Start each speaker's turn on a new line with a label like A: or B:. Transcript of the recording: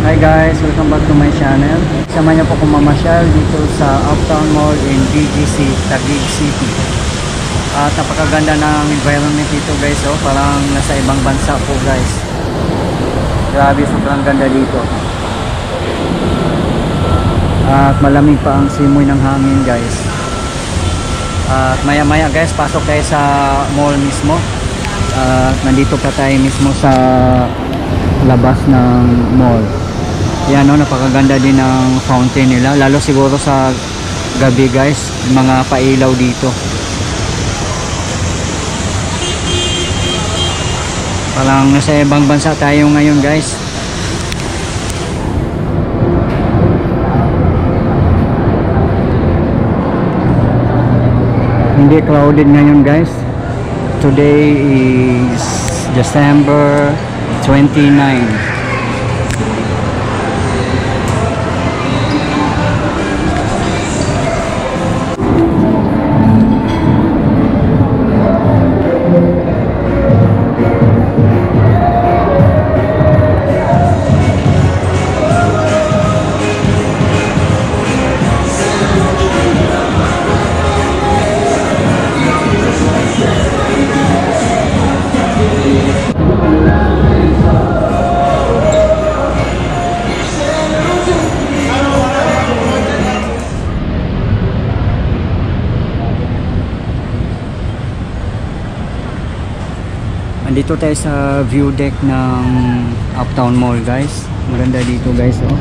A: Hi guys, welcome back to my channel. Sama niyo po kung mamasyal dito sa Uptown Mall in BGC, Taguig City. At napakaganda ng environment dito guys, oh. Parang nasa ibang bansa po guys. Grabe, sobrang ganda dito. At malamig pa ang simoy ng hangin guys. At maya maya guys, pasok tayo sa mall mismo. At nandito pa tayo mismo sa labas ng mall. Yan o, napakaganda din ng fountain nila, lalo siguro sa gabi guys, mga pailaw dito. Parang nasa ibang bansa tayo ngayon guys. Hindi crowded ngayon guys. Today is December 29. Dito tayo sa view deck ng Uptown Mall guys. Maganda dito guys, oh.